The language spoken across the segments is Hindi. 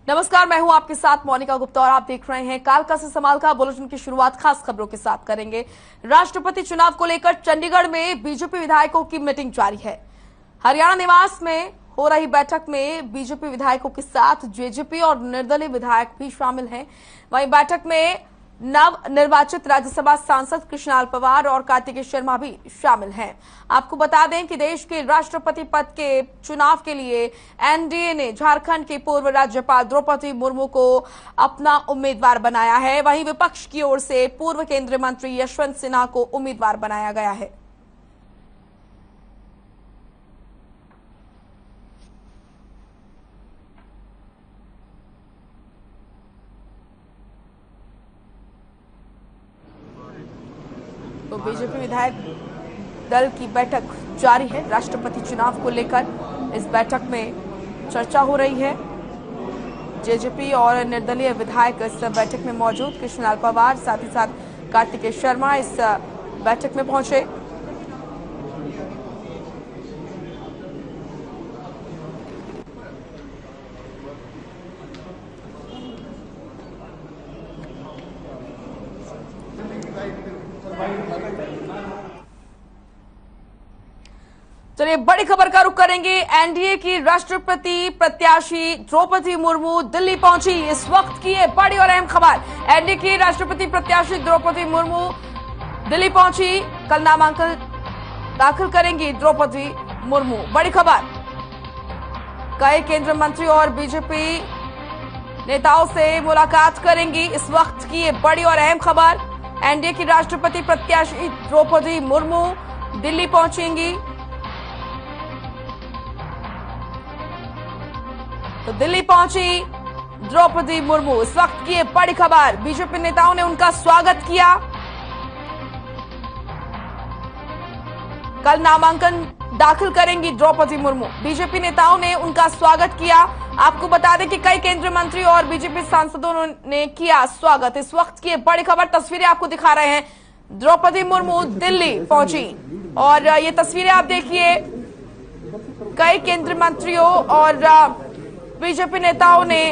नमस्कार, मैं हूं आपके साथ मोनिका गुप्ता और आप देख रहे हैं कालका से समाल का बुलेटिन की शुरुआत खास खबरों के साथ करेंगे। राष्ट्रपति चुनाव को लेकर चंडीगढ़ में बीजेपी विधायकों की मीटिंग जारी है। हरियाणा निवास में हो रही बैठक में बीजेपी विधायकों के साथ जेजेपी और निर्दलीय विधायक भी शामिल हैं। वहीं बैठक में नव निर्वाचित राज्यसभा सांसद कृष्णलाल पंवार और कार्तिकेय शर्मा भी शामिल हैं। आपको बता दें कि देश के राष्ट्रपति पद के चुनाव के लिए एनडीए ने झारखंड के पूर्व राज्यपाल द्रौपदी मुर्मू को अपना उम्मीदवार बनाया है। वहीं विपक्ष की ओर से पूर्व केंद्रीय मंत्री यशवंत सिन्हा को उम्मीदवार बनाया गया है। तो बीजेपी विधायक दल की बैठक जारी है। राष्ट्रपति चुनाव को लेकर इस बैठक में चर्चा हो रही है। जेजेपी और निर्दलीय विधायक इस बैठक में मौजूद। कृष्णलाल पंवार साथ ही साथ कार्तिकेय शर्मा इस बैठक में पहुंचे। चलिए बड़ी खबर का रुख करेंगे। एनडीए की राष्ट्रपति प्रत्याशी द्रौपदी मुर्मू दिल्ली पहुंची। इस वक्त की ये बड़ी और अहम खबर। एनडीए की राष्ट्रपति प्रत्याशी द्रौपदी मुर्मू दिल्ली पहुंची। कल नामांकन दाखिल करेंगी द्रौपदी मुर्मू। बड़ी खबर। कई केंद्रीय मंत्री और बीजेपी नेताओं से मुलाकात करेंगी। इस वक्त की ये बड़ी और अहम खबर। एनडीए की राष्ट्रपति प्रत्याशी द्रौपदी मुर्मू दिल्ली पहुंचेंगी। तो दिल्ली पहुंची द्रौपदी मुर्मू। इस वक्त की ये बड़ी खबर। बीजेपी नेताओं ने उनका स्वागत किया। कल नामांकन दाखिल करेंगी द्रौपदी मुर्मू। बीजेपी नेताओं ने उनका स्वागत किया। आपको बता दें कि कई केंद्रीय मंत्री और बीजेपी सांसदों ने किया स्वागत। इस वक्त की बड़ी खबर। तस्वीरें आपको दिखा रहे हैं। द्रौपदी मुर्मू दिल्ली पहुंची और ये तस्वीरें आप देखिए। कई केंद्रीय मंत्रियों और बीजेपी नेताओं ने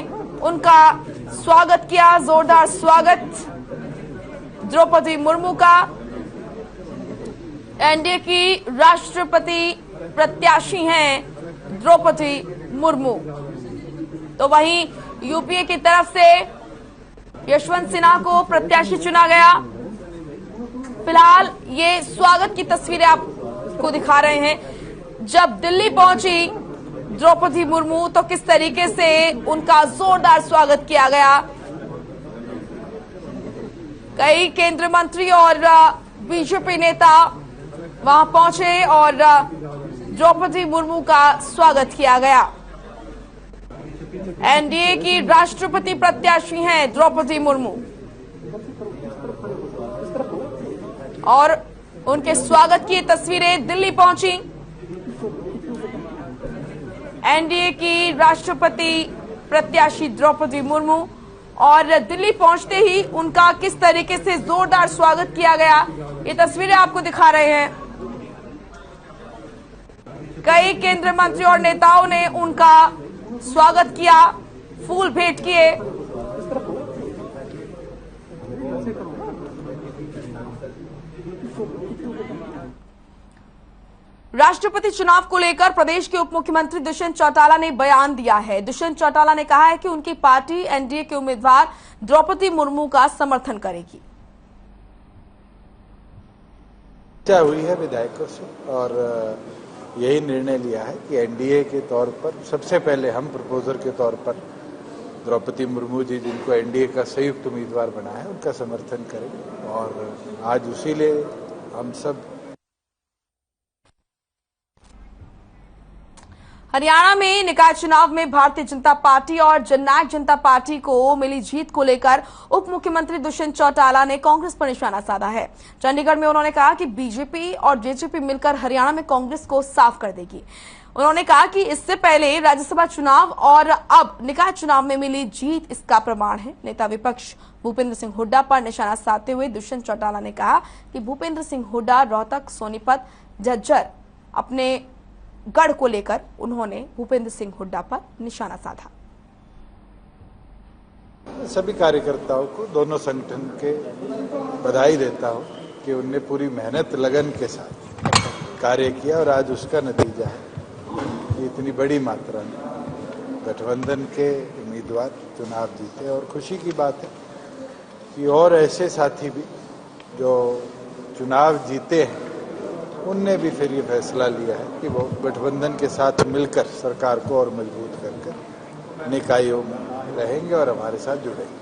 उनका स्वागत किया। जोरदार स्वागत द्रौपदी मुर्मू का। एनडीए की राष्ट्रपति प्रत्याशी हैं द्रौपदी मुर्मू। तो वहीं यूपीए की तरफ से यशवंत सिन्हा को प्रत्याशी चुना गया। फिलहाल ये स्वागत की तस्वीरें आपको दिखा रहे हैं। जब दिल्ली पहुंची द्रौपदी मुर्मू तो किस तरीके से उनका जोरदार स्वागत किया गया। कई केंद्रीय मंत्री और बीजेपी नेता वहां पहुंचे और द्रौपदी मुर्मू का स्वागत किया गया। एनडीए की राष्ट्रपति प्रत्याशी हैं द्रौपदी मुर्मू और उनके स्वागत की तस्वीरें। दिल्ली पहुंची एनडीए की राष्ट्रपति प्रत्याशी द्रौपदी मुर्मू और दिल्ली पहुंचते ही उनका किस तरीके से जोरदार स्वागत किया गया, ये तस्वीरें आपको दिखा रहे हैं। कई केंद्रीय मंत्री और नेताओं ने उनका स्वागत किया, फूल भेंट किए। राष्ट्रपति चुनाव को लेकर प्रदेश के उप मुख्यमंत्री दुष्यंत चौटाला ने बयान दिया है। दुष्यंत चौटाला ने कहा है कि उनकी पार्टी एनडीए के उम्मीदवार द्रौपदी मुर्मू का समर्थन करेगी। चर्चा हुई है विधायकों से और यही निर्णय लिया है कि एनडीए के तौर पर सबसे पहले हम प्रपोजर के तौर पर द्रौपदी मुर्मू जी, जिनको एनडीए का संयुक्त उम्मीदवार बना है, उनका समर्थन करेंगे और आज उसी लिए हम सब। हरियाणा में निकाय चुनाव में भारतीय जनता पार्टी और जननायक जनता पार्टी को मिली जीत को लेकर उप मुख्यमंत्री दुष्यंत चौटाला ने कांग्रेस पर निशाना साधा है। चंडीगढ़ में उन्होंने कहा कि बीजेपी और जेजेपी मिलकर हरियाणा में कांग्रेस को साफ कर देगी। उन्होंने कहा कि इससे पहले राज्यसभा चुनाव और अब निकाय चुनाव में मिली जीत इसका प्रमाण है। नेता विपक्ष भूपेंद्र सिंह हुड्डा पर निशाना साधते हुए दुष्यंत चौटाला ने कहा कि भूपेंद्र सिंह हुड्डा, रोहतक, सोनीपत, झज्जर अपने गढ़ को लेकर उन्होंने भूपेंद्र सिंह हुड्डा पर निशाना साधा। सभी कार्यकर्ताओं को दोनों संगठन के बधाई देता हूं कि उनने पूरी मेहनत लगन के साथ कार्य किया और आज उसका नतीजा है कि इतनी बड़ी मात्रा में गठबंधन के उम्मीदवार चुनाव जीते। और खुशी की बात है कि और ऐसे साथी भी जो चुनाव जीते हैं उनने भी फिर ये फैसला लिया है कि वो गठबंधन के साथ मिलकर सरकार को और मजबूत कर निकायों में रहेंगे और हमारे साथ जुड़ेंगे।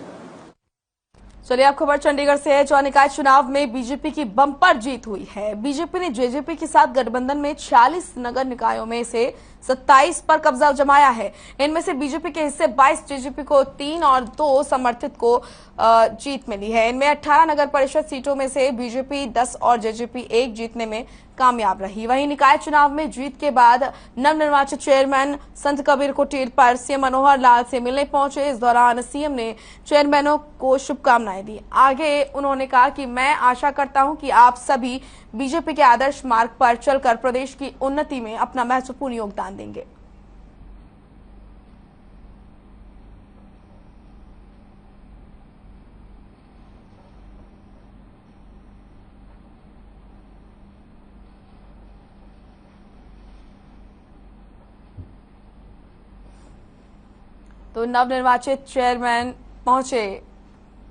चलिए अब खबर चंडीगढ़ से है, जहां निकाय चुनाव में बीजेपी की बम्पर जीत हुई है। बीजेपी ने जेजेपी के साथ गठबंधन में 46 नगर निकायों में से 27 पर कब्जा जमाया है। इनमें से बीजेपी के हिस्से 22, जेजेपी को 3 और 2 समर्थित को जीत मिली है। इनमें 18 नगर परिषद सीटों में से बीजेपी 10 और जेजेपी 1 जीतने में कामयाब रही। वहीं निकाय चुनाव में जीत के बाद नवनिर्वाचित चेयरमैन संत कबीर कुटीर पर सीएम मनोहर लाल से मिलने पहुंचे। इस दौरान सीएम ने चेयरमैनों को शुभकामनाएं दी। आगे उन्होंने कहा कि मैं आशा करता हूं कि आप सभी बीजेपी के आदर्श मार्ग पर चलकर प्रदेश की उन्नति में अपना महत्वपूर्ण योगदान देंगे। तो नवनिर्वाचित चेयरमैन पहुंचे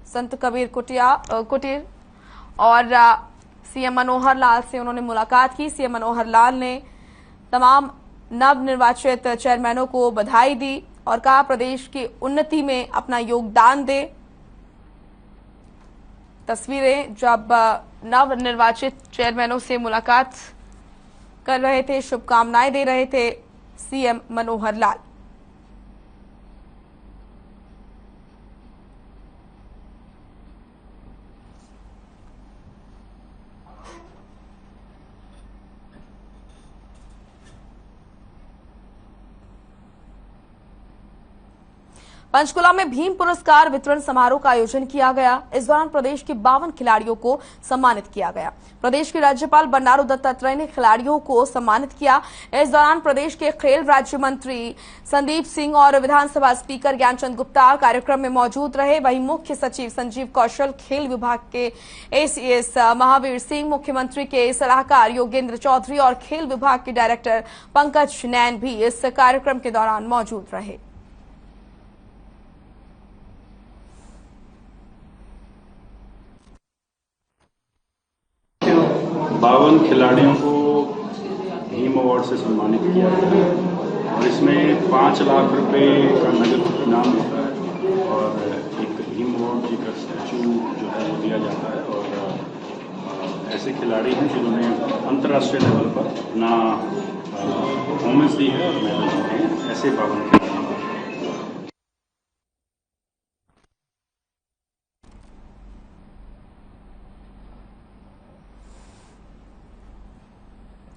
संत कबीर कुटीर और सीएम मनोहर लाल से उन्होंने मुलाकात की। सीएम मनोहर लाल ने तमाम नवनिर्वाचित चेयरमैनों को बधाई दी और कहा प्रदेश की उन्नति में अपना योगदान दे। तस्वीरें जब नवनिर्वाचित चेयरमैनों से मुलाकात कर रहे थे, शुभकामनाएं दे रहे थे सीएम मनोहर लाल। पंचकुला में भीम पुरस्कार वितरण समारोह का आयोजन किया गया। इस दौरान प्रदेश के 52 खिलाड़ियों को सम्मानित किया गया। प्रदेश के राज्यपाल बंडारू दत्तात्रेय ने खिलाड़ियों को सम्मानित किया। इस दौरान प्रदेश के खेल राज्य मंत्री संदीप सिंह और विधानसभा स्पीकर ज्ञानचंद गुप्ता कार्यक्रम में मौजूद रहे। वहीं मुख्य सचिव संजीव कौशल, खेल विभाग के एसीएस महावीर सिंह, मुख्यमंत्री के सलाहकार योगेंद्र चौधरी और खेल विभाग के डायरेक्टर पंकज नैन भी इस कार्यक्रम के दौरान मौजूद रहे। 52 खिलाड़ियों को भीम अवार्ड से सम्मानित किया गया और इसमें 5 लाख रुपए का नगद इनाम होता है और एक भीम अवार्ड जी का स्टैचू जो है वो दिया जाता है। और ऐसे खिलाड़ी हैं जिन्होंने अंतर्राष्ट्रीय लेवल पर अपना परफॉर्मेंस दी है और मेडल जीते हैं। ऐसे 52 खिलाड़ी।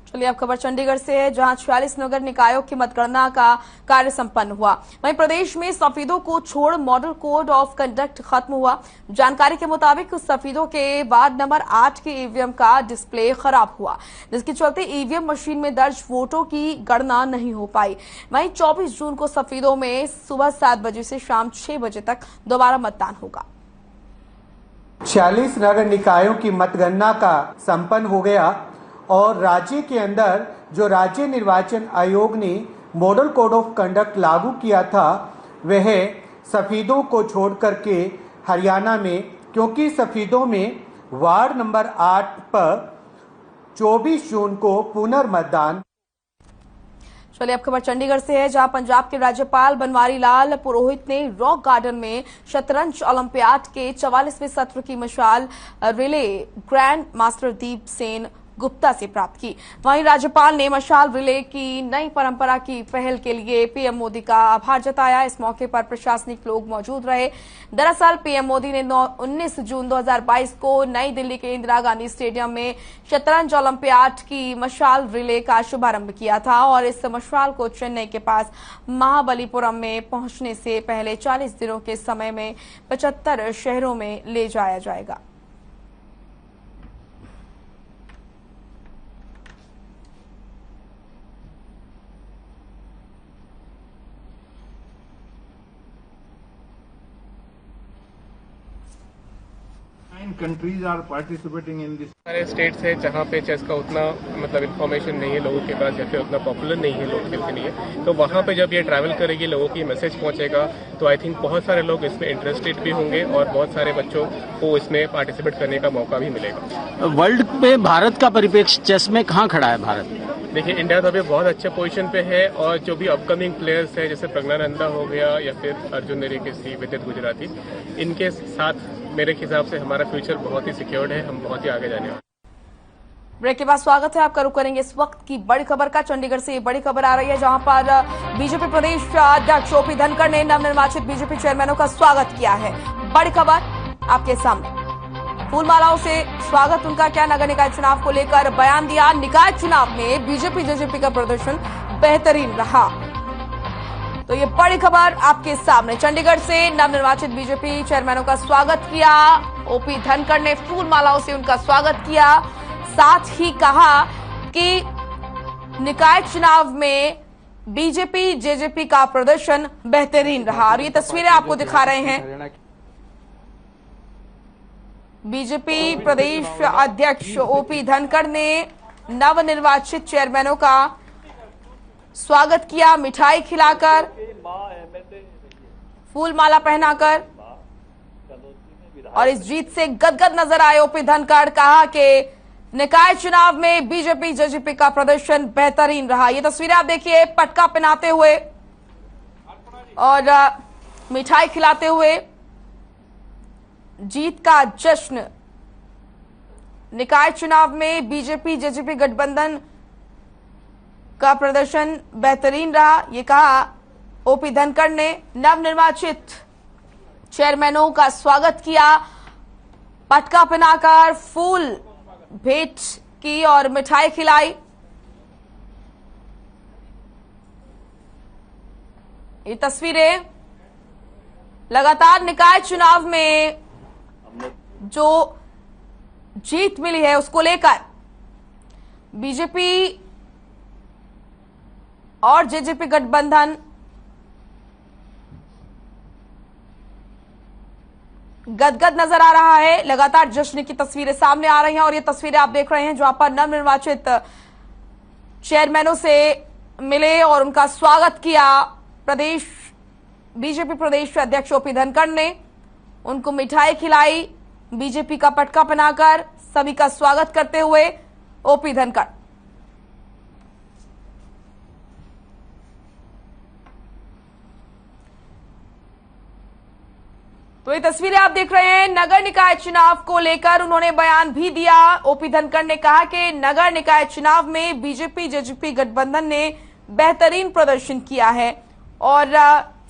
चलिए अब खबर चंडीगढ़ से है, जहां 46 नगर निकायों की मतगणना का कार्य संपन्न हुआ। वहीं प्रदेश में सफेदों को छोड़ मॉडल कोड ऑफ कंडक्ट खत्म हुआ। जानकारी के मुताबिक सफेदों के वार्ड नंबर 8 के ईवीएम का डिस्प्ले खराब हुआ, जिसके चलते ईवीएम मशीन में दर्ज वोटों की गणना नहीं हो पाई। वहीं 24 जून को सफेदों में सुबह 7 बजे से शाम 6 बजे तक दोबारा मतदान होगा। 46 नगर निकायों की मतगणना का संपन्न हो गया और राज्य के अंदर जो राज्य निर्वाचन आयोग ने मॉडल कोड ऑफ कंडक्ट लागू किया था वह सफेदों को छोड़ करके हरियाणा में, क्योंकि सफेदों में वार्ड नंबर 8 पर 24 जून को पुनर्मतदान। चलिए अब खबर चंडीगढ़ से है, जहां पंजाब के राज्यपाल बनवारी लाल पुरोहित ने रॉक गार्डन में शतरंज ओलंपियाड के 44वें सत्र की मशाल रिले ग्रैंड मास्टर दीप सेन गुप्ता से प्राप्त की। वहीं राज्यपाल ने मशाल रिले की नई परंपरा की पहल के लिए पीएम मोदी का आभार जताया। इस मौके पर प्रशासनिक लोग मौजूद रहे। दरअसल पीएम मोदी ने 19 जून 2022 को नई दिल्ली के इंदिरा गांधी स्टेडियम में शतरंज ओलंपियाड की मशाल रिले का शुभारंभ किया था और इस मशाल को चेन्नई के पास महाबलीपुरम में पहुंचने से पहले 40 दिनों के समय में 75 शहरों में ले जाया जाएगा। countries are participating in this? सारे स्टेट्स हैं जहाँ पे चेस का उतना मतलब इन्फॉर्मेशन नहीं है लोगों के पास या फिर उतना पॉपुलर नहीं है, लोग खेलते नहीं है, तो वहाँ पे जब ये ट्रैवल करेगी लोगों की मैसेज पहुँचेगा तो आई थिंक बहुत सारे लोग इसमें इंटरेस्टेड भी होंगे और बहुत सारे बच्चों को इसमें पार्टिसिपेट करने का मौका भी मिलेगा। वर्ल्ड पे भारत का परिप्रेक्ष्य चेस में कहाँ खड़ा है भारत? देखिए इंडिया तो अभी बहुत अच्छे पोजीशन पे है और जो भी अपकमिंग प्लेयर्स हैं जैसे प्रज्ञानंदा हो गया या फिर अर्जुन नेरीकेसी, विदित गुजराती, इनके साथ मेरे हिसाब से हमारा फ्यूचर बहुत ही सिक्योर्ड है, हम बहुत ही आगे जाने वाले। ब्रेक के बाद स्वागत है आपका। रुक करेंगे इस वक्त की बड़ी खबर का। चंडीगढ़ से ये बड़ी खबर आ रही है जहां पर बीजेपी प्रदेश अध्यक्ष ओपी धनखड़ ने नवनिर्वाचित बीजेपी चेयरमैनों का स्वागत किया है। बड़ी खबर आपके सामने, फूलमालाओं से स्वागत उनका क्या, नगर निकाय चुनाव को लेकर बयान दिया। निकाय चुनाव में बीजेपी जेजेपी का प्रदर्शन बेहतरीन रहा, तो ये बड़ी खबर आपके सामने। चंडीगढ़ से नवनिर्वाचित बीजेपी चेयरमैनों का स्वागत किया ओपी धनखड़ ने, फूलमालाओं से उनका स्वागत किया, साथ ही कहा कि निकाय चुनाव में बीजेपी जेजेपी का प्रदर्शन बेहतरीन रहा। और ये तस्वीरें आपको दिखा रहे हैं बीजेपी प्रदेश अध्यक्ष ओपी धनखड़ ने नवनिर्वाचित चेयरमैनों का स्वागत किया, मिठाई खिलाकर, फूल माला पहनाकर, और इस जीत से गदगद नजर आए ओपी धनखड़। कहा कि निकाय चुनाव में बीजेपी जेजेपी का प्रदर्शन बेहतरीन रहा। ये तस्वीरें आप देखिए, पटका पहनाते हुए और मिठाई खिलाते हुए जीत का जश्न। निकाय चुनाव में बीजेपी जेजेपी गठबंधन का प्रदर्शन बेहतरीन रहा, ये कहा ओपी धनखड़ ने। नवनिर्वाचित चेयरमैनों का स्वागत किया, पटका पहनाकर, फूल भेंट की और मिठाई खिलाई। ये तस्वीरें लगातार निकाय चुनाव में जो जीत मिली है उसको लेकर बीजेपी और जेजेपी गठबंधन गदगद नजर आ रहा है। लगातार जश्न की तस्वीरें सामने आ रही हैं और ये तस्वीरें आप देख रहे हैं जहां पर नवनिर्वाचित चेयरमैनों से मिले और उनका स्वागत किया प्रदेश बीजेपी प्रदेश अध्यक्ष ओपी धनखड़ ने। उनको मिठाई खिलाई, बीजेपी का पटका पहनाकर सभी का स्वागत करते हुए ओपी धनखड़। तो ये तस्वीरें आप देख रहे हैं, नगर निकाय चुनाव को लेकर उन्होंने बयान भी दिया। ओपी धनखड़ ने कहा कि नगर निकाय चुनाव में बीजेपी जेजेपी गठबंधन ने बेहतरीन प्रदर्शन किया है और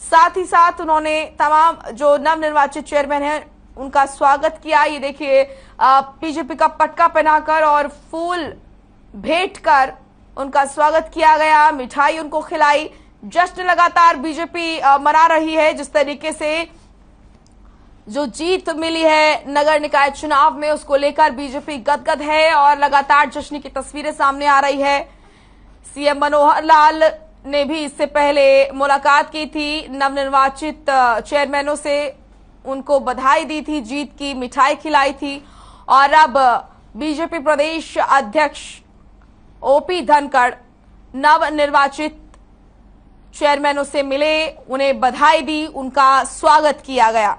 साथ ही साथ उन्होंने तमाम जो नवनिर्वाचित चेयरमैन हैं उनका स्वागत किया। ये देखिए, बीजेपी का पटका पहनाकर और फूल भेंट कर उनका स्वागत किया गया, मिठाई उनको खिलाई। जश्न लगातार बीजेपी मना रही है। जिस तरीके से जो जीत मिली है नगर निकाय चुनाव में उसको लेकर बीजेपी गदगद है और लगातार जश्न की तस्वीरें सामने आ रही है। सीएम मनोहर लाल ने भी इससे पहले मुलाकात की थी नवनिर्वाचित चेयरमैनों से, उनको बधाई दी थी, जीत की मिठाई खिलाई थी। और अब बीजेपी प्रदेश अध्यक्ष ओपी धनखड़ नवनिर्वाचित चेयरमैनों से मिले, उन्हें बधाई दी, उनका स्वागत किया गया।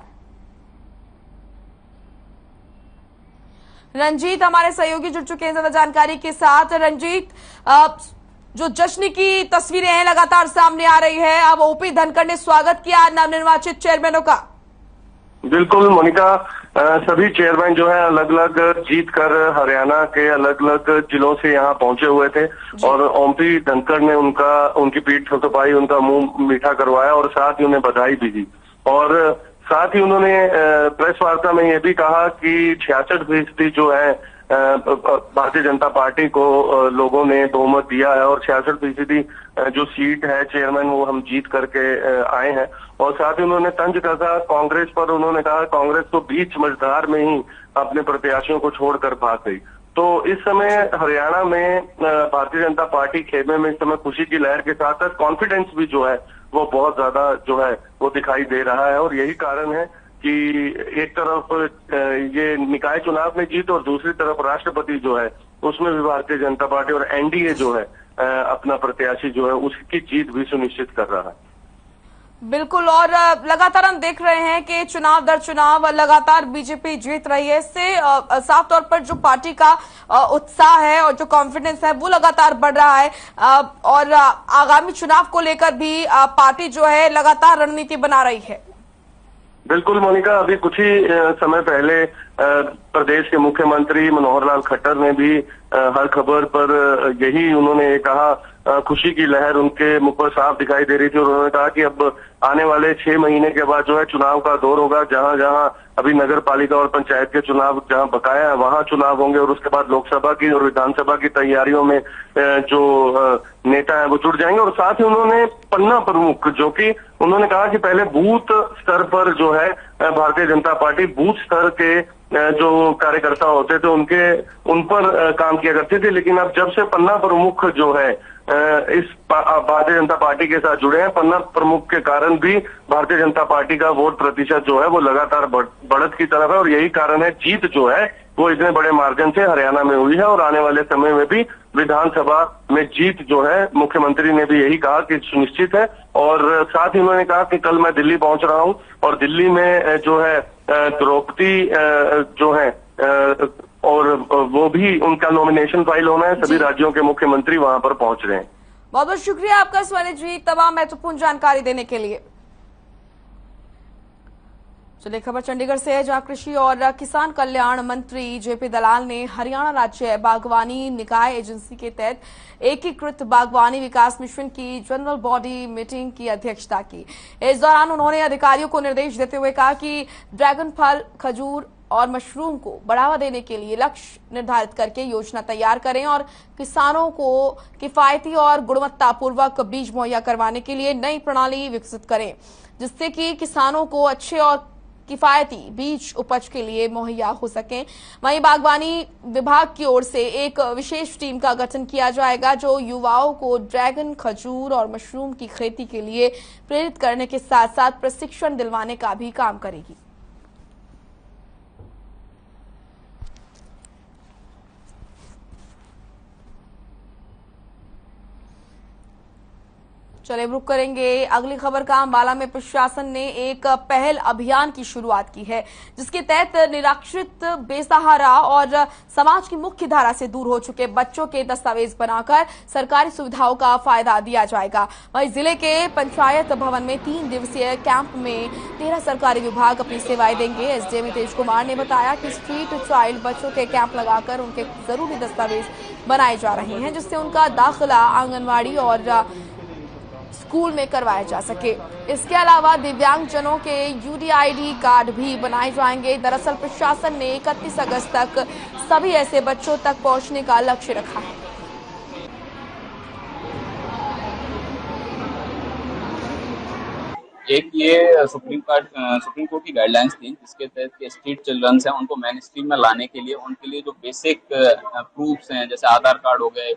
रंजीत हमारे सहयोगी जुड़ चुके हैं ज्यादा जानकारी के साथ। रंजीत, जो जश्न की तस्वीरें हैं लगातार सामने आ रही है, अब ओपी धनखड़ ने स्वागत किया नवनिर्वाचित चेयरमैनों का। बिल्कुल मोनिका, सभी चेयरमैन जो है अलग अलग जीत कर हरियाणा के अलग अलग जिलों से यहाँ पहुंचे हुए थे और ओपी धनखड़ ने उनकी पीठ थपथपाई, उनका मुंह मीठा करवाया और साथ ही उन्हें बधाई भी दी। और साथ ही उन्होंने प्रेस वार्ता में यह भी कहा कि 66% जो है भारतीय जनता पार्टी को लोगों ने बहुमत दिया है और 66% जो सीट है चेयरमैन वो हम जीत करके आए हैं। और साथ ही उन्होंने तंज कसा कांग्रेस पर, उन्होंने कहा कांग्रेस तो बीच मझधार में ही अपने प्रत्याशियों को छोड़कर भाग गई। तो इस समय हरियाणा में भारतीय जनता पार्टी खेमे में इस समय खुशी की लहर के साथ साथ कॉन्फिडेंस भी जो है वो बहुत ज्यादा जो है वो दिखाई दे रहा है और यही कारण है कि एक तरफ ये निकाय चुनाव में जीत और दूसरी तरफ राष्ट्रपति जो है उसमें भी भारतीय जनता पार्टी और एनडीए जो है अपना प्रत्याशी जो है उसकी जीत भी सुनिश्चित कर रहा है। बिल्कुल, और लगातार हम देख रहे हैं कि चुनाव दर चुनाव लगातार बीजेपी जीत रही है। इससे साफ तौर पर जो पार्टी का उत्साह है और जो कॉन्फिडेंस है वो लगातार बढ़ रहा है और आगामी चुनाव को लेकर भी पार्टी जो है लगातार रणनीति बना रही है। बिल्कुल मोनिका, अभी कुछ ही समय पहले प्रदेश के मुख्यमंत्री मनोहर लाल खट्टर ने भी हर खबर पर यही उन्होंने कहा, खुशी की लहर उनके मुख पर साफ दिखाई दे रही थी और उन्होंने कहा कि अब आने वाले 6 महीने के बाद जो है चुनाव का दौर होगा, जहां जहां अभी नगर पालिका और पंचायत के चुनाव जहां बकाया है वहां चुनाव होंगे और उसके बाद लोकसभा की और विधानसभा की तैयारियों में जो नेता है वो जुट जाएंगे। और साथ ही उन्होंने पन्ना प्रमुख, जो कि उन्होंने कहा कि पहले बूथ स्तर पर जो है भारतीय जनता पार्टी बूथ स्तर के जो कार्यकर्ता होते थे उन पर काम किया करती थी, लेकिन अब जब से पन्ना प्रमुख जो है इस भारतीय जनता पार्टी के साथ जुड़े हैं, पन्ना प्रमुख के कारण भी भारतीय जनता पार्टी का वोट प्रतिशत जो है वो लगातार बढ़त की तरफ है और यही कारण है जीत जो है वो इतने बड़े मार्जिन से हरियाणा में हुई है और आने वाले समय में भी विधानसभा में जीत जो है मुख्यमंत्री ने भी यही कहा कि सुनिश्चित है। और साथ ही उन्होंने कहा कि कल मैं दिल्ली पहुंच रहा हूं और दिल्ली में जो है द्रौपदी जो है और वो भी उनका नॉमिनेशन फाइल होना है, सभी राज्यों के मुख्यमंत्री वहां पर पहुंच रहे हैं। बहुत बहुत शुक्रिया आपका स्वर्ण जी तमाम महत्वपूर्ण जानकारी देने के लिए। चलिए खबर चंडीगढ़ से है, जहां कृषि और किसान कल्याण मंत्री जेपी दलाल ने हरियाणा राज्य बागवानी निकाय एजेंसी के तहत एकीकृत बागवानी विकास मिशन की जनरल बॉडी मीटिंग की अध्यक्षता की। इस दौरान उन्होंने अधिकारियों को निर्देश देते हुए कहा कि ड्रैगन फल, खजूर और मशरूम को बढ़ावा देने के लिए लक्ष्य निर्धारित करके योजना तैयार करें और किसानों को किफायती और गुणवत्तापूर्वक बीज मुहैया करवाने के लिए नई प्रणाली विकसित करें, जिससे कि किसानों को अच्छे और किफायती बीज उपज के लिए मुहैया हो सके। वहीं बागवानी विभाग की ओर से एक विशेष टीम का गठन किया जाएगा जो युवाओं को ड्रैगन, खजूर और मशरूम की खेती के लिए प्रेरित करने के साथ साथ प्रशिक्षण दिलवाने का भी काम करेगी। चलिए रुक करेंगे अगली खबर का। अंबाला में प्रशासन ने एक पहल अभियान की शुरुआत की है, जिसके तहत निराश्रित, बेसहारा और समाज की मुख्य धारा से दूर हो चुके बच्चों के दस्तावेज बनाकर सरकारी सुविधाओं का फायदा दिया जाएगा। वहीं जिले के पंचायत भवन में 3 दिवसीय कैंप में 13 सरकारी विभाग अपनी सेवाएं देंगे। एसडीएम नितेश कुमार ने बताया कि स्ट्रीट चाइल्ड बच्चों के कैंप लगाकर उनके जरूरी दस्तावेज बनाए जा रहे हैं, जिससे उनका दाखिला आंगनबाड़ी और स्कूल में करवाया जा सके। इसके अलावा दिव्यांगजनों के यूडीआईडी कार्ड भी बनाए जाएंगे। दरअसल प्रशासन ने 31 अगस्त तक सभी ऐसे बच्चों तक पहुंचने का लक्ष्य रखा है। एक ये सुप्रीम कोर्ट की गाइडलाइंस थी, जिसके तहत स्ट्रीट चिल्ड्रंस हैं उनको मेन स्ट्रीम में लाने के लिए उनके लिए जो बेसिक प्रूफ्स हैं, जैसे आधार कार्ड हो गए,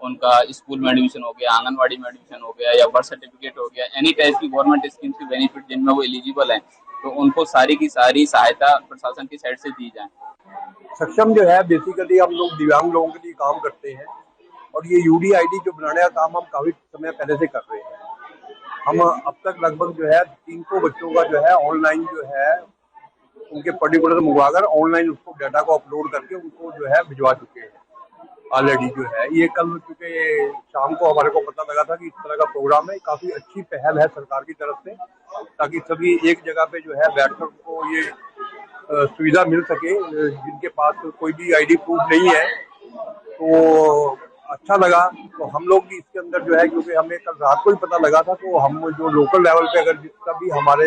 उनका स्कूल में एडमिशन हो गया, आंगनवाड़ी में एडमिशन हो गया या बर्थ सर्टिफिकेट हो गया, एनी टाइप की गवर्नमेंट स्कीम की बेनिफिट जिनमें वो एलिजिबल हैं, तो उनको सारी की सारी सहायता प्रशासन की साइड से दी जाए। सक्षम जो है बेसिकली हम लोग दिव्यांग लोगों के लिए काम करते हैं और ये यूडीआईडी जो बनाने का काम हम काफी समय पहले से कर रहे हैं। हम अब तक लगभग जो है 300 बच्चों का जो है ऑनलाइन जो है उनके पर्टिकुलर मंगवाकर ऑनलाइन उसको डाटा को अपलोड करके उनको जो है भिजवा चुके हैं ऑलरेडी। जो है ये कल चूंकि शाम को हमारे को पता लगा था कि इस तरह का प्रोग्राम है, काफी अच्छी पहल है सरकार की तरफ से, ताकि सभी एक जगह पे जो है बैठकर उनको ये सुविधा मिल सके जिनके पास कोई भी आईडी प्रूफ नहीं है। तो अच्छा लगा। तो हम लोग भी इसके अंदर जो है, क्योंकि हमें कल रात को ही पता लगा था, तो हम जो लोकल लेवल पे अगर जिसका भी हमारे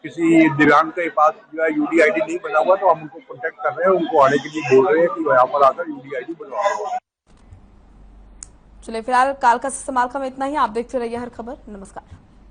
किसी दिव्यांग के पास जो है यूडीआईडी नहीं बना हुआ तो हम उनको कॉन्टेक्ट कर रहे हैं, उनको आने के लिए बोल रहे हैं कि यहाँ पर आकर यूडीआईडी बनवाओ। चलिए फिलहाल कालका से समालका में इतना ही। आप देखते रहिए हर खबर। नमस्कार।